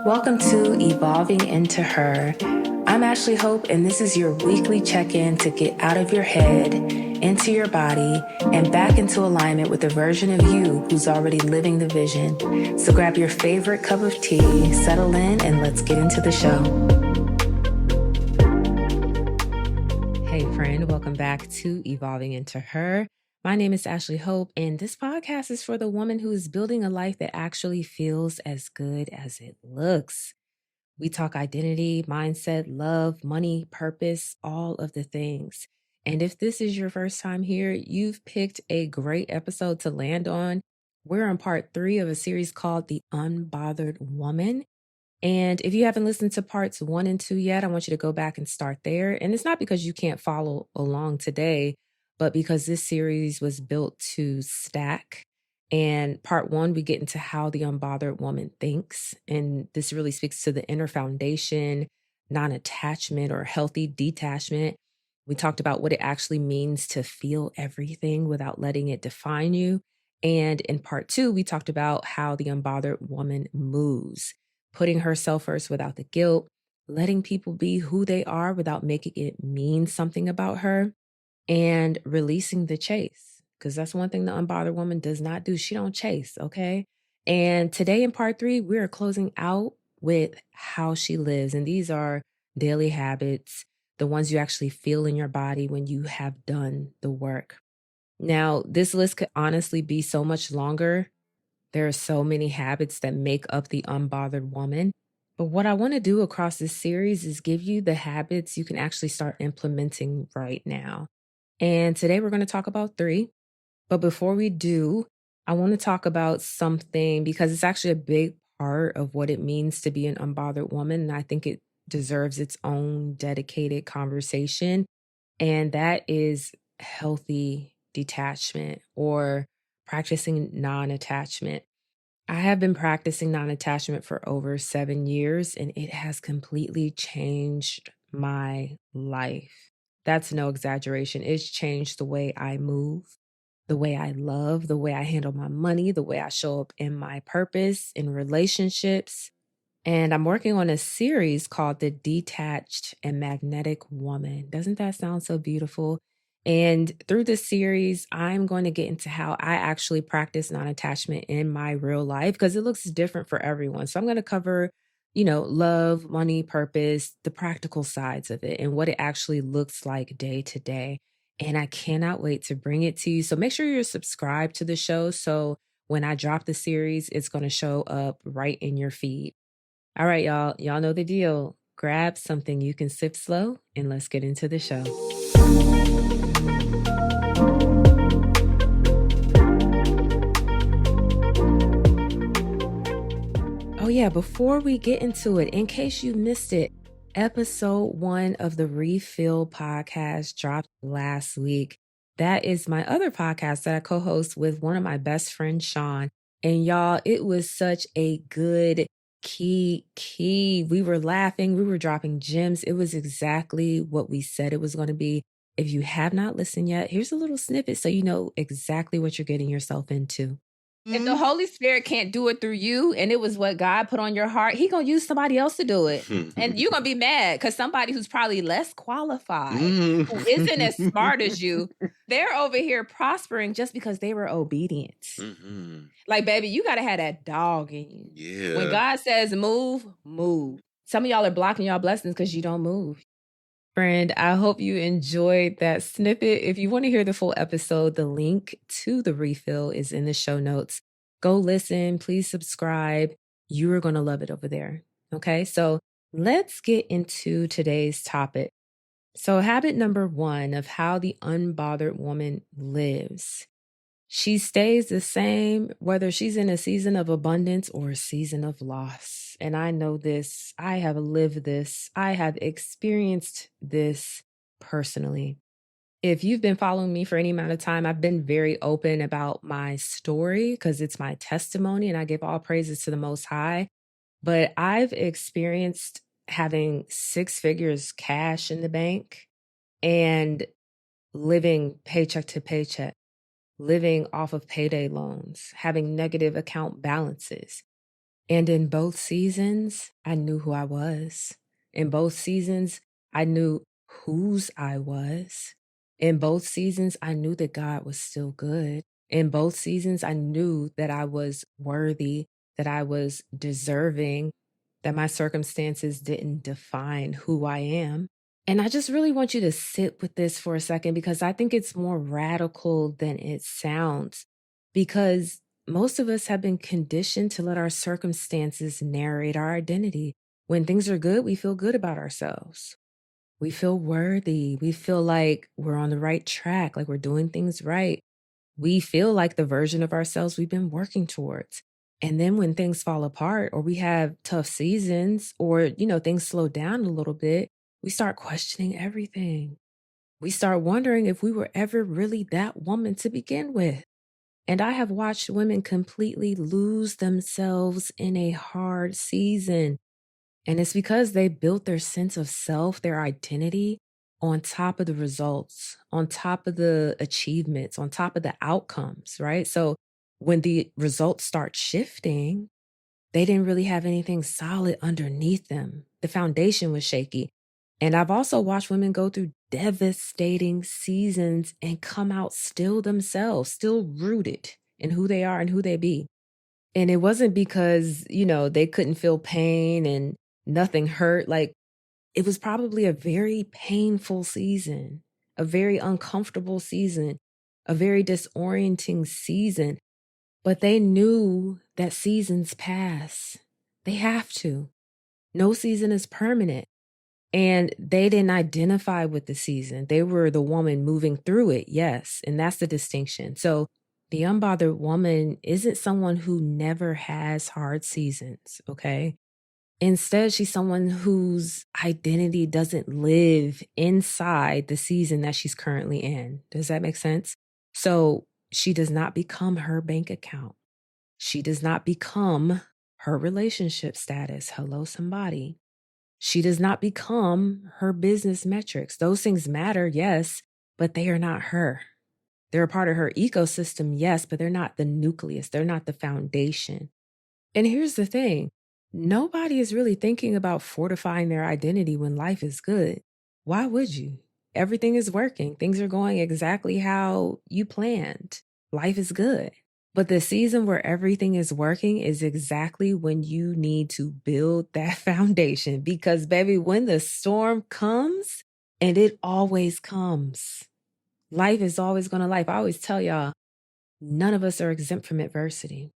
Welcome to Evolving Into Her. I'm Ashley Hope, and this is your weekly check-in to get out of your head, into your body, and back into alignment with the version of you who's already living the vision. So grab your favorite cup of tea, settle in, and let's get into the show. Hey friend, welcome back to Evolving Into Her. My name is Ashley Hope, and this podcast is for the woman who is building a life that actually feels as good as it looks. We talk identity, mindset, love, money, purpose, all of the things. And if this is your first time here, you've picked a great episode to land on. We're on part 3 of a series called The Unbothered Woman. And if you haven't listened to parts 1 and 2 yet, I want you to go back and start there. And it's not because you can't follow along today, but because this series was built to stack. And part 1, we get into how the unbothered woman thinks. And this really speaks to the inner foundation, non-attachment or healthy detachment. We talked about what it actually means to feel everything without letting it define you. And in part 2, we talked about how the unbothered woman moves, putting herself first without the guilt, letting people be who they are without making it mean something about her, and releasing the chase. Because that's one thing the unbothered woman does not do. She don't chase, okay? And today in part 3, we're closing out with how she lives. And these are daily habits, the ones you actually feel in your body when you have done the work. Now, this list could honestly be so much longer. There are so many habits that make up the unbothered woman. But what I want to do across this series is give you the habits you can actually start implementing right now. And today we're going to talk about 3. But before we do, I want to talk about something because it's actually a big part of what it means to be an unbothered woman. And I think it deserves its own dedicated conversation. And that is healthy detachment or practicing non-attachment. I have been practicing non-attachment for over 7 years, and it has completely changed my life. That's no exaggeration. It's changed the way I move, the way I love, the way I handle my money, the way I show up in my purpose, in relationships. And I'm working on a series called The Detached and Magnetic Woman. Doesn't that sound so beautiful? And through this series, I'm going to get into how I actually practice non-attachment in my real life because it looks different for everyone. So I'm going to cover, love, money, purpose, the practical sides of it and what it actually looks like day to day. And I cannot wait to bring it to you. So make sure you're subscribed to the show. So when I drop the series, it's going to show up right in your feed. All right, y'all. Y'all know the deal. Grab something you can sip slow and let's get into the show. Oh yeah, before we get into it, in case you missed it, episode 1 of the Refill podcast dropped last week. That is my other podcast that I co-host with one of my best friends, Sean. And y'all, it was such a good key. We were laughing. We were dropping gems. It was exactly what we said it was going to be. If you have not listened yet, here's a little snippet so you know exactly what you're getting yourself into. If the Holy Spirit can't do it through you and it was what God put on your heart, he going to use somebody else to do it. And you're going to be mad because somebody who's probably less qualified, who isn't as smart as you, they're over here prospering just because they were obedient. Like, baby, you got to have that dog in you. Yeah. When God says move, move. Some of y'all are blocking y'all blessings because you don't move. Friend, I hope you enjoyed that snippet. If you want to hear the full episode, the link to the refill is in the show notes. Go listen, please subscribe. You are going to love it over there. Okay, so let's get into today's topic. So habit number 1 of how the unbothered woman lives. She stays the same whether she's in a season of abundance or a season of loss. And I know this. I have lived this. I have experienced this personally. If you've been following me for any amount of time, I've been very open about my story because it's my testimony and I give all praises to the Most High. But I've experienced having 6 figures cash in the bank and living paycheck to paycheck, living off of payday loans, having negative account balances. And in both seasons, I knew who I was. In both seasons, I knew whose I was. In both seasons, I knew that God was still good. In both seasons, I knew that I was worthy, that I was deserving, that my circumstances didn't define who I am. And I just really want you to sit with this for a second because I think it's more radical than it sounds. Because most of us have been conditioned to let our circumstances narrate our identity. When things are good, we feel good about ourselves. We feel worthy. We feel like we're on the right track, like we're doing things right. We feel like the version of ourselves we've been working towards. And then when things fall apart or we have tough seasons or, things slow down a little bit, we start questioning everything. We start wondering if we were ever really that woman to begin with. And I have watched women completely lose themselves in a hard season. And it's because they built their sense of self, their identity on top of the results, on top of the achievements, on top of the outcomes, right? So when the results start shifting, they didn't really have anything solid underneath them. The foundation was shaky. And I've also watched women go through devastating seasons and come out still themselves, still rooted in who they are and who they be. And it wasn't because, they couldn't feel pain and nothing hurt. Like it was probably a very painful season, a very uncomfortable season, a very disorienting season. But they knew that seasons pass. They have to. No season is permanent. And they didn't identify with the season. They were the woman moving through it, yes. And that's the distinction. So the unbothered woman isn't someone who never has hard seasons, okay? Instead, she's someone whose identity doesn't live inside the season that she's currently in. Does that make sense? So she does not become her bank account. She does not become her relationship status. Hello, somebody. She does not become her business metrics. Those things matter, yes, but they are not her. They're a part of her ecosystem, yes, but they're not the nucleus. They're not the foundation. And here's the thing. Nobody is really thinking about fortifying their identity when life is good. Why would you? Everything is working. Things are going exactly how you planned. Life is good. But the season where everything is working is exactly when you need to build that foundation. Because, baby, when the storm comes, and it always comes, life is always going to life. I always tell y'all, none of us are exempt from adversity.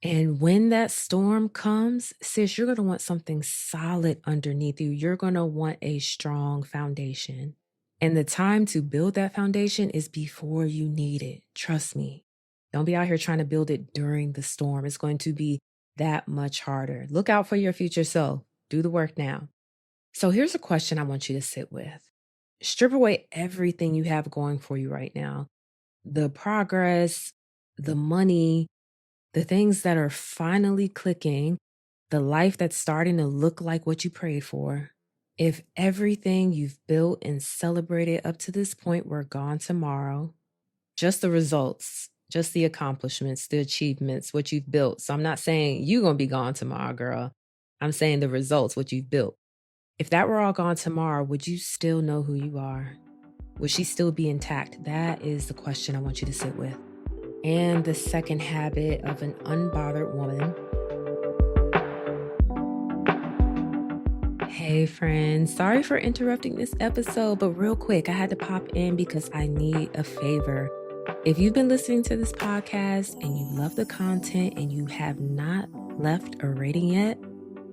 And when that storm comes, sis, you're going to want something solid underneath you. You're going to want a strong foundation. And the time to build that foundation is before you need it. Trust me. Don't be out here trying to build it during the storm. It's going to be that much harder. Look out for your future self. Do the work now. So here's a question I want you to sit with. Strip away everything you have going for you right now. The progress, the money, the things that are finally clicking, the life that's starting to look like what you prayed for. If everything you've built and celebrated up to this point were gone tomorrow, just the results, just the accomplishments, the achievements, what you've built. So I'm not saying you're going to be gone tomorrow, girl. I'm saying the results, what you've built. If that were all gone tomorrow, would you still know who you are? Would she still be intact? That is the question I want you to sit with. And the second habit of an unbothered woman. Hey friends, sorry for interrupting this episode, but real quick, I had to pop in because I need a favor. If you've been listening to this podcast and you love the content and you have not left a rating yet,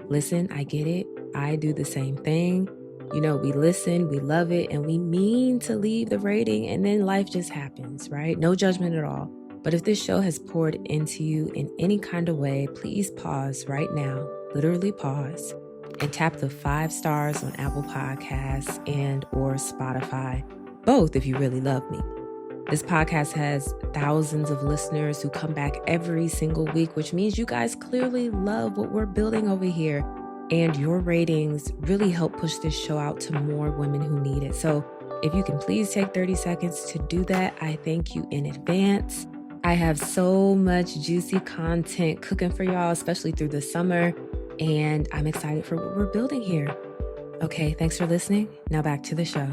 listen, I get it. I do the same thing. We listen, we love it, and we mean to leave the rating, and then life just happens, right? No judgment at all. But if this show has poured into you in any kind of way, please pause right now, literally pause, and tap the 5 stars on Apple Podcasts and or Spotify, both if you really love me. This podcast has thousands of listeners who come back every single week, which means you guys clearly love what we're building over here. And your ratings really help push this show out to more women who need it. So if you can please take 30 seconds to do that, I thank you in advance. I have so much juicy content cooking for y'all, especially through the summer, and I'm excited for what we're building here. Okay, thanks for listening. Now back to the show.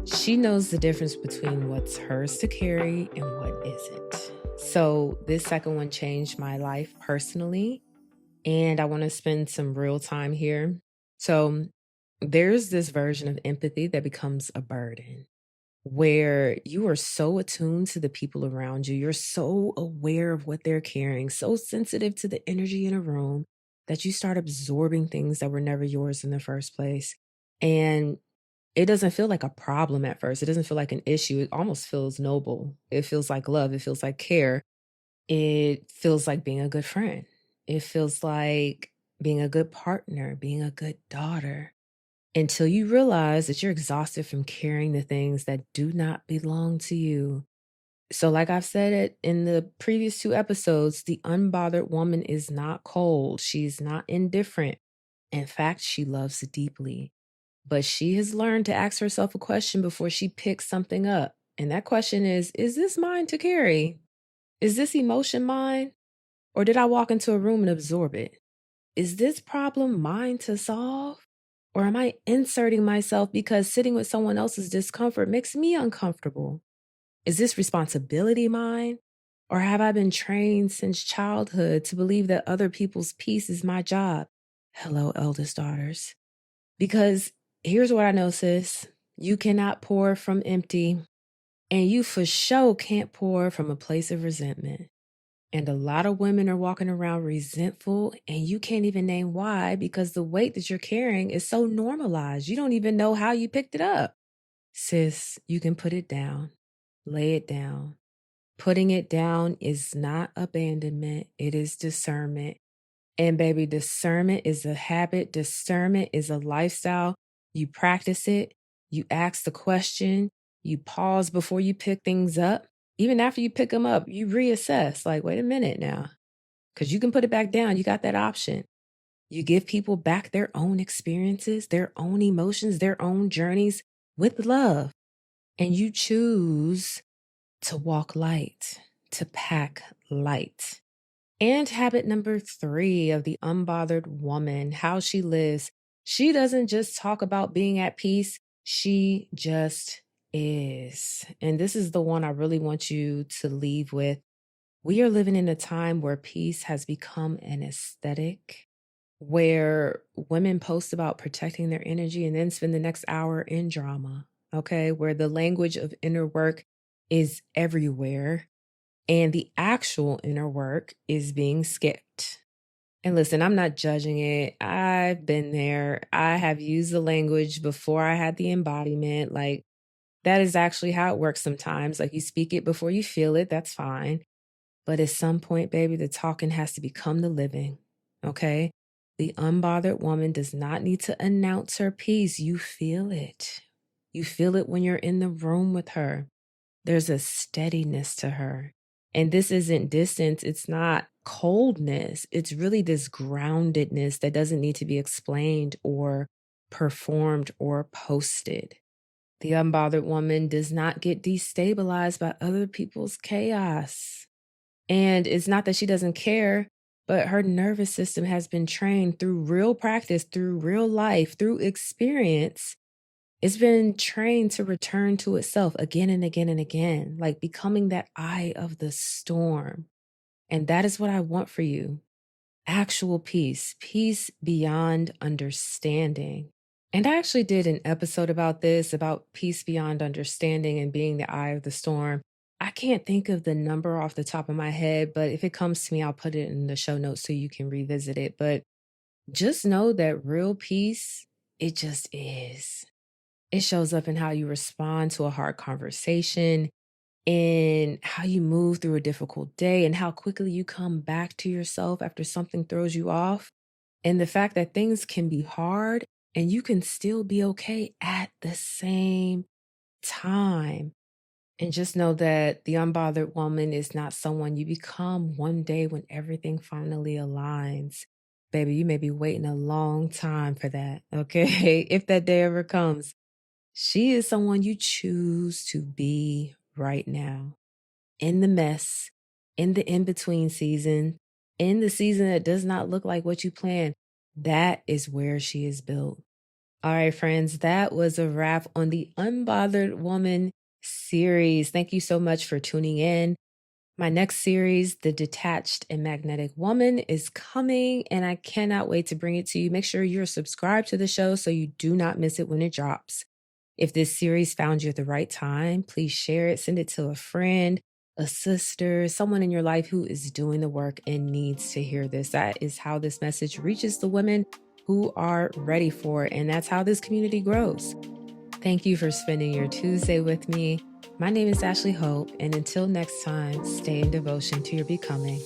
She knows the difference between what's hers to carry and what isn't. So this second one changed my life personally, and I want to spend some real time here. So there's this version of empathy that becomes a burden, where you are so attuned to the people around you. You're so aware of what they're carrying, so sensitive to the energy in a room that you start absorbing things that were never yours in the first place. And it doesn't feel like a problem at first. It doesn't feel like an issue. It almost feels noble. It feels like love. It feels like care. It feels like being a good friend. It feels like being a good partner, being a good daughter, until you realize that you're exhausted from carrying the things that do not belong to you. So, like I've said it in the previous 2 episodes, the unbothered woman is not cold. She's not indifferent. In fact, she loves deeply. But she has learned to ask herself a question before she picks something up. And that question is this mine to carry? Is this emotion mine? Or did I walk into a room and absorb it? Is this problem mine to solve? Or am I inserting myself because sitting with someone else's discomfort makes me uncomfortable? Is this responsibility mine? Or have I been trained since childhood to believe that other people's peace is my job? Hello, eldest daughters. Because here's what I know, sis. You cannot pour from empty, and you for sure can't pour from a place of resentment. And a lot of women are walking around resentful, and you can't even name why, because the weight that you're carrying is so normalized. You don't even know how you picked it up. Sis, you can put it down, lay it down. Putting it down is not abandonment, it is discernment. And baby, discernment is a habit, discernment is a lifestyle. You practice it, you ask the question, you pause before you pick things up. Even after you pick them up, you reassess, like, wait a minute now, because you can put it back down. You got that option. You give people back their own experiences, their own emotions, their own journeys with love. And you choose to walk light, to pack light. And habit number 3 of the unbothered woman, how she lives. She doesn't just talk about being at peace, she just is. And this is the one I really want you to leave with. We are living in a time where peace has become an aesthetic, where women post about protecting their energy and then spend the next hour in drama, okay? Where the language of inner work is everywhere and the actual inner work is being skipped. And listen, I'm not judging it. I've been there. I have used the language before I had the embodiment. Like, that is actually how it works sometimes. Like, you speak it before you feel it. That's fine. But at some point, baby, the talking has to become the living. Okay? The unbothered woman does not need to announce her piece. You feel it. You feel it when you're in the room with her. There's a steadiness to her. And this isn't distance. It's not coldness. It's really this groundedness that doesn't need to be explained or performed or posted. The unbothered woman does not get destabilized by other people's chaos. And it's not that she doesn't care, but her nervous system has been trained through real practice, through real life, through experience. It's been trained to return to itself again and again and again, like becoming that eye of the storm. And that is what I want for you. Actual peace, peace beyond understanding. And I actually did an episode about this, about peace beyond understanding and being the eye of the storm. I can't think of the number off the top of my head, but if it comes to me, I'll put it in the show notes so you can revisit it. But just know that real peace, it just is. It shows up in how you respond to a hard conversation, in how you move through a difficult day, and how quickly you come back to yourself after something throws you off. And the fact that things can be hard and you can still be okay at the same time. And just know that the unbothered woman is not someone you become one day when everything finally aligns. Baby, you may be waiting a long time for that, okay? If that day ever comes. She is someone you choose to be right now, in the mess, in the in between season, in the season that does not look like what you planned. That is where she is built. All right, friends, that was a wrap on the Unbothered Woman series. Thank you so much for tuning in. My next series, The Detached and Magnetic Woman, is coming, and I cannot wait to bring it to you. Make sure you're subscribed to the show so you do not miss it when it drops. If this series found you at the right time, please share it, send it to a friend, a sister, someone in your life who is doing the work and needs to hear this. That is how this message reaches the women who are ready for it, and that's how this community grows. Thank you for spending your Tuesday with me. My name is Ashley Hope, and until next time, stay in devotion to your becoming.